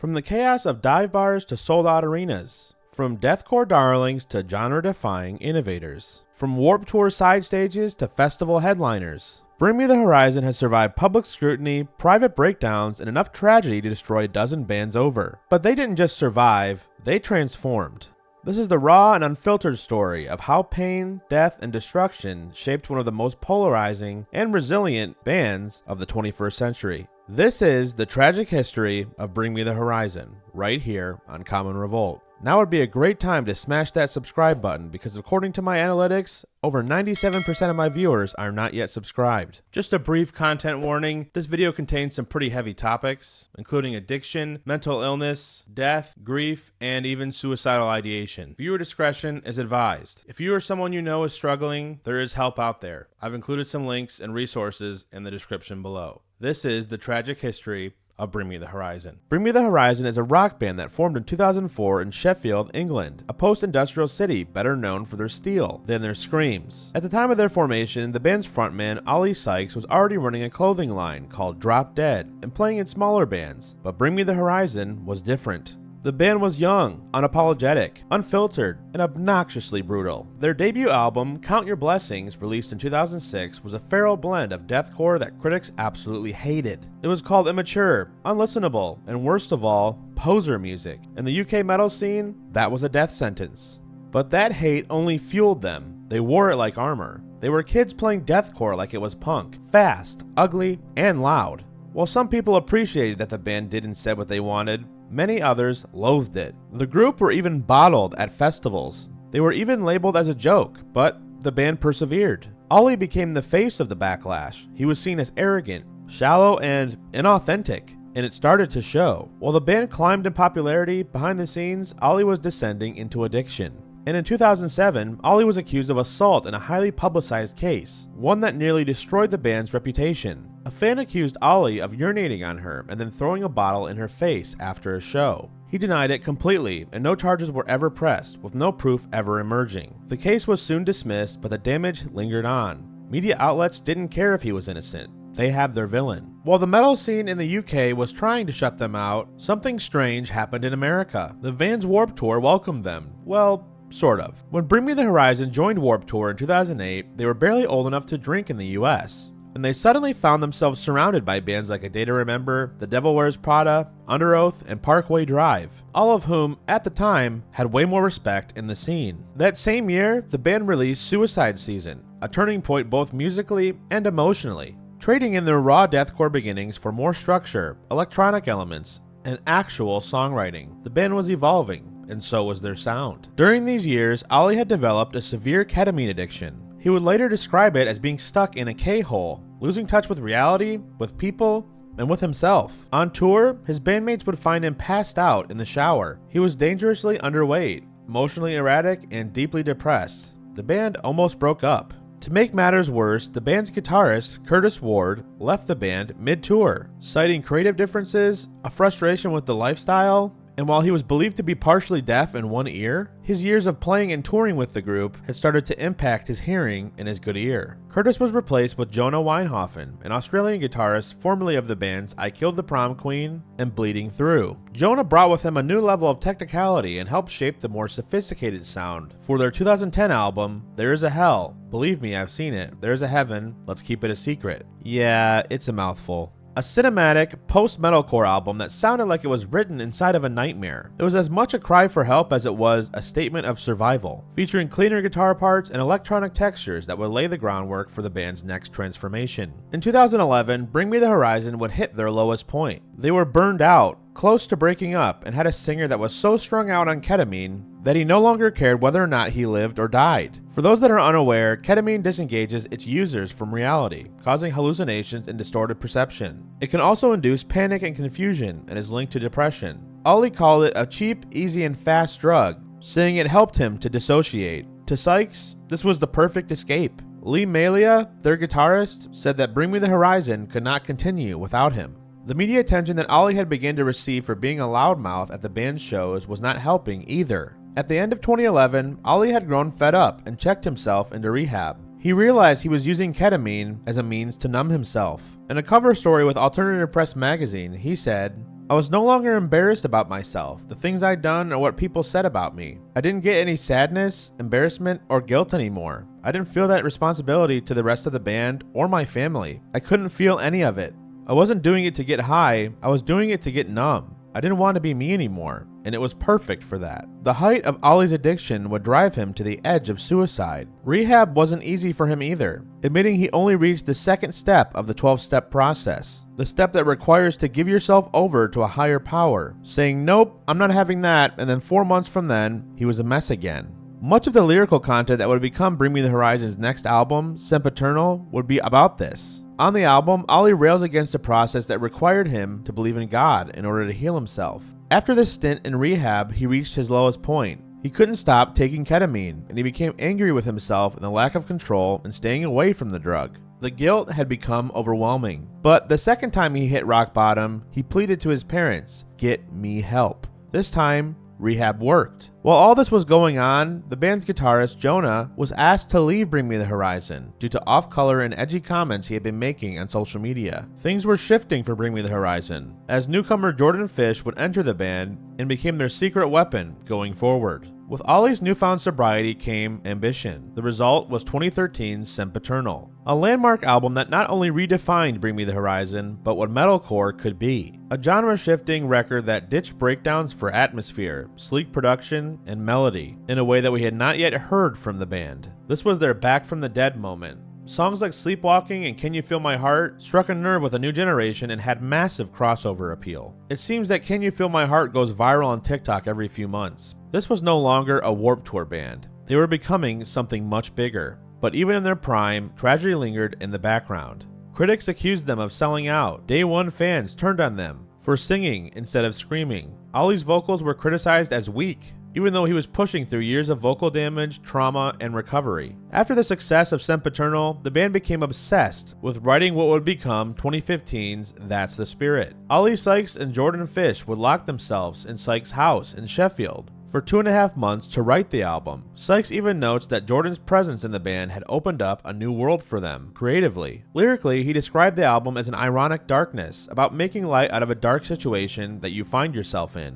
From the chaos of dive bars to sold-out arenas. From deathcore darlings to genre-defying innovators. From Warped Tour side stages to festival headliners. Bring Me the Horizon has survived public scrutiny, private breakdowns, and enough tragedy to destroy a dozen bands over. But they didn't just survive, they transformed. This is the raw and unfiltered story of how pain, death, and destruction shaped one of the most polarizing and resilient bands of the 21st century. This is the tragic history of Bring Me the Horizon, right here on Common Revolt. Now would be a great time to smash that subscribe button because according to my analytics, over 97% of my viewers are not yet subscribed. Just a brief content warning, this video contains some pretty heavy topics, including addiction, mental illness, death, grief, and even suicidal ideation. Viewer discretion is advised. If you or someone you know is struggling, there is help out there. I've included some links and resources in the description below. This is the tragic history of Bring Me the Horizon. Bring Me the Horizon is a rock band that formed in 2004 in Sheffield, England, a post-industrial city better known for their steel than their screams. At the time of their formation, the band's frontman, Oli Sykes, was already running a clothing line called Drop Dead and playing in smaller bands, but Bring Me the Horizon was different. The band was young, unapologetic, unfiltered, and obnoxiously brutal. Their debut album, Count Your Blessings, released in 2006, was a feral blend of deathcore that critics absolutely hated. It was called immature, unlistenable, and worst of all, poser music. In the UK metal scene, that was a death sentence. But that hate only fueled them. They wore it like armor. They were kids playing deathcore like it was punk, fast, ugly, and loud. While some people appreciated that the band did and said what they wanted, many others loathed it. The group were even bottled at festivals. They were even labeled as a joke, but the band persevered. Oli became the face of the backlash. He was seen as arrogant, shallow, and inauthentic, and it started to show. While the band climbed in popularity, behind the scenes, Oli was descending into addiction. And in 2007, Oli was accused of assault in a highly publicized case, one that nearly destroyed the band's reputation. A fan accused Oli of urinating on her and then throwing a bottle in her face after a show. He denied it completely, and no charges were ever pressed, with no proof ever emerging. The case was soon dismissed, but the damage lingered on. Media outlets didn't care if he was innocent. They had their villain. While the metal scene in the UK was trying to shut them out, something strange happened in America. The Vans Warped Tour welcomed them. Well, sort of. When Bring Me the Horizon joined Warped Tour in 2008, they were barely old enough to drink in the US. And they suddenly found themselves surrounded by bands like A Day to Remember, The Devil Wears Prada, Under Oath, and Parkway Drive, all of whom, at the time, had way more respect in the scene. That same year, the band released Suicide Season, a turning point both musically and emotionally, trading in their raw deathcore beginnings for more structure, electronic elements, and actual songwriting. The band was evolving, and so was their sound. During these years, Oli had developed a severe ketamine addiction. He would later describe it as being stuck in a K-hole, losing touch with reality, with people, and with himself. On tour, his bandmates would find him passed out in the shower. He was dangerously underweight, emotionally erratic, and deeply depressed. The band almost broke up. To make matters worse, the band's guitarist, Curtis Ward, left the band mid-tour, citing creative differences, a frustration with the lifestyle, and while he was believed to be partially deaf in one ear, his years of playing and touring with the group had started to impact his hearing in his good ear. Curtis was replaced with Jonah Weinhofen, an Australian guitarist formerly of the bands I Killed the Prom Queen and Bleeding Through. Jonah brought with him a new level of technicality and helped shape the more sophisticated sound. For their 2010 album, There Is a Hell, believe me, I've seen it, There's a Heaven, let's keep it a secret. Yeah, it's a mouthful. A cinematic, post-metalcore album that sounded like it was written inside of a nightmare. It was as much a cry for help as it was a statement of survival, featuring cleaner guitar parts and electronic textures that would lay the groundwork for the band's next transformation. In 2011, Bring Me the Horizon would hit their lowest point. They were burned out, close to breaking up, and had a singer that was so strung out on ketamine that he no longer cared whether or not he lived or died. For those that are unaware, ketamine disengages its users from reality, causing hallucinations and distorted perception. It can also induce panic and confusion and is linked to depression. Oli called it a cheap, easy, and fast drug, saying it helped him to dissociate. To Sykes, this was the perfect escape. Lee Malia, their guitarist, said that Bring Me the Horizon could not continue without him. The media attention that Oli had begun to receive for being a loudmouth at the band's shows was not helping either. At the end of 2011, Oli had grown fed up and checked himself into rehab. He realized he was using ketamine as a means to numb himself. In a cover story with Alternative Press magazine, he said, I was no longer embarrassed about myself, the things I'd done, or what people said about me. I didn't get any sadness, embarrassment, or guilt anymore. I didn't feel that responsibility to the rest of the band or my family. I couldn't feel any of it. I wasn't doing it to get high, I was doing it to get numb. I didn't want to be me anymore, and it was perfect for that. The height of Oli's addiction would drive him to the edge of suicide. Rehab wasn't easy for him either, admitting he only reached the second step of the 12-step process, the step that requires to give yourself over to a higher power, saying, "Nope, I'm not having that," and then 4 months from then, he was a mess again. Much of the lyrical content that would become Bring Me the Horizon's next album, Sempiternal, would be about this. On the album, Oli rails against a process that required him to believe in God in order to heal himself. After this stint in rehab, he reached his lowest point. He couldn't stop taking ketamine, and he became angry with himself and the lack of control and staying away from the drug. The guilt had become overwhelming. But the second time he hit rock bottom, he pleaded to his parents, "Get me help." This time, rehab worked. While all this was going on, the band's guitarist, Jonah, was asked to leave Bring Me the Horizon due to off-color and edgy comments he had been making on social media. Things were shifting for Bring Me the Horizon, as newcomer Jordan Fish would enter the band and became their secret weapon going forward. With Oli's newfound sobriety came ambition. The result was 2013's Sempiternal, a landmark album that not only redefined Bring Me the Horizon, but what metalcore could be. A genre-shifting record that ditched breakdowns for atmosphere, sleek production, and melody in a way that we had not yet heard from the band. This was their back from the dead moment. Songs like Sleepwalking and Can You Feel My Heart struck a nerve with a new generation and had massive crossover appeal. It seems that Can You Feel My Heart goes viral on TikTok every few months. This was no longer a Warped Tour band. They were becoming something much bigger. But even in their prime, tragedy lingered in the background. Critics accused them of selling out. Day one fans turned on them for singing instead of screaming. Oli's vocals were criticized as weak, even though he was pushing through years of vocal damage, trauma, and recovery. After the success of Sempiternal, the band became obsessed with writing what would become 2015's That's the Spirit. Oli Sykes and Jordan Fish would lock themselves in Sykes' house in Sheffield for 2.5 months to write the album. Sykes even notes that Jordan's presence in the band had opened up a new world for them, creatively. Lyrically, he described the album as an ironic darkness, about making light out of a dark situation that you find yourself in.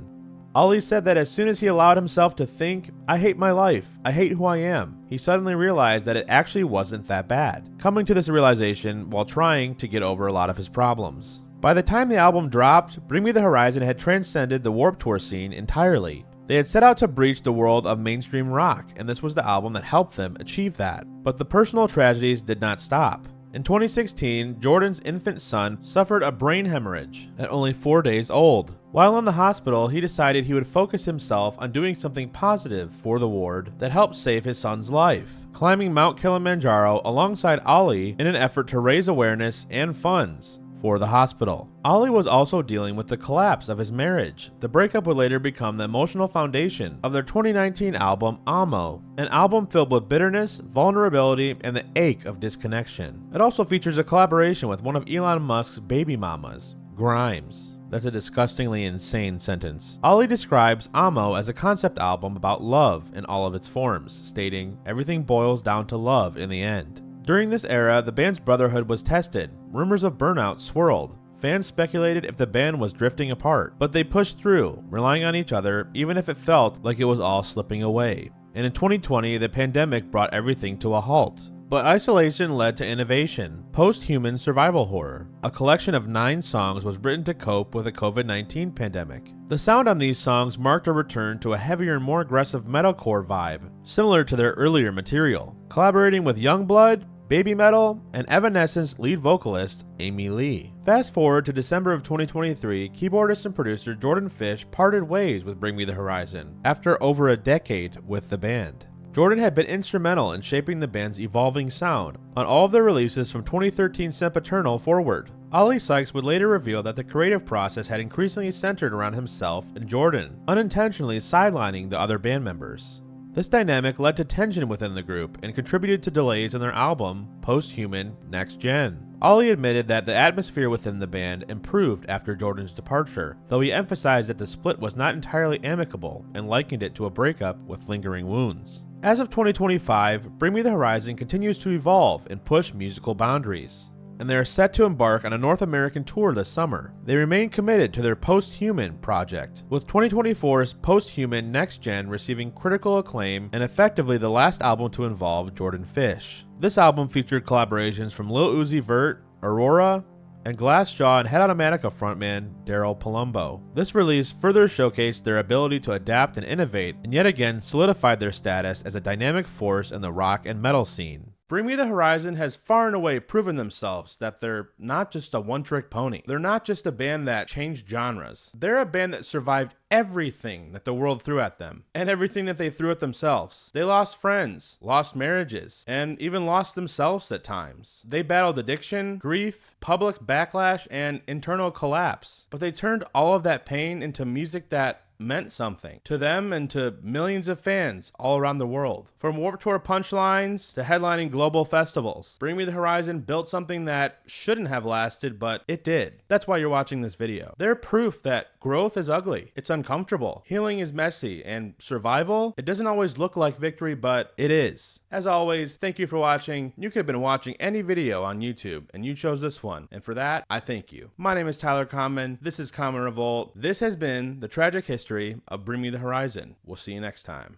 Oli said that as soon as he allowed himself to think, "I hate my life, I hate who I am," he suddenly realized that it actually wasn't that bad, coming to this realization while trying to get over a lot of his problems. By the time the album dropped, Bring Me the Horizon had transcended the Warped Tour scene entirely. They had set out to breach the world of mainstream rock, and this was the album that helped them achieve that. But the personal tragedies did not stop. In 2016, Jordan's infant son suffered a brain hemorrhage at only 4 days old. While in the hospital, he decided he would focus himself on doing something positive for the ward that helped save his son's life, climbing Mount Kilimanjaro alongside Oli in an effort to raise awareness and funds for the hospital. Oli was also dealing with the collapse of his marriage. The breakup would later become the emotional foundation of their 2019 album, Amo, an album filled with bitterness, vulnerability, and the ache of disconnection. It also features a collaboration with one of Elon Musk's baby mamas, Grimes. That's a disgustingly insane sentence. Oli describes Amo as a concept album about love in all of its forms, stating, "Everything boils down to love in the end." During this era, the band's brotherhood was tested. Rumors of burnout swirled. Fans speculated if the band was drifting apart, but they pushed through, relying on each other even if it felt like it was all slipping away. And in 2020, the pandemic brought everything to a halt. But isolation led to innovation. Post-Human Survival Horror, a collection of 9 songs, was written to cope with the COVID-19 pandemic. The sound on these songs marked a return to a heavier and more aggressive metalcore vibe, similar to their earlier material. Collaborating with Youngblood, Baby Metal, and Evanescence lead vocalist Amy Lee. Fast forward to December of 2023, keyboardist and producer Jordan Fish parted ways with Bring Me the Horizon after over a decade with the band. Jordan had been instrumental in shaping the band's evolving sound on all of their releases from 2013 Sempiternal forward. Oli Sykes would later reveal that the creative process had increasingly centered around himself and Jordan, unintentionally sidelining the other band members. This dynamic led to tension within the group and contributed to delays in their album, Post-Human Next Gen. Oli admitted that the atmosphere within the band improved after Jordan's departure, though he emphasized that the split was not entirely amicable and likened it to a breakup with lingering wounds. As of 2025, Bring Me the Horizon continues to evolve and push musical boundaries. and they are set to embark on a North American tour this summer. They remain committed to their Post-Human project, with 2024's Post-Human Next Gen receiving critical acclaim and effectively the last album to involve Jordan Fish. This album featured collaborations from Lil Uzi Vert, Aurora, and Glassjaw and Head Automatica frontman Daryl Palumbo. This release further showcased their ability to adapt and innovate, and yet again solidified their status as a dynamic force in the rock and metal scene. Bring Me the Horizon has far and away proven themselves that they're not just a one-trick pony. They're not just a band that changed genres. They're a band that survived everything that the world threw at them, and everything that they threw at themselves. They lost friends, lost marriages, and even lost themselves at times. They battled addiction, grief, public backlash, and internal collapse. But they turned all of that pain into music that meant something to them and to millions of fans all around the world. From Warped Tour punchlines to headlining global festivals, Bring Me the Horizon built something that shouldn't have lasted, but it did. That's why you're watching this video. They're proof that growth is ugly, it's uncomfortable, healing is messy, and survival, it doesn't always look like victory, but it is. As always, thank you for watching. You could have been watching any video on YouTube, and you chose this one, and for that, I thank you. My name is Tyler Common. This is Common Revolt. This has been the tragic history of Bring Me the Horizon. We'll see you next time.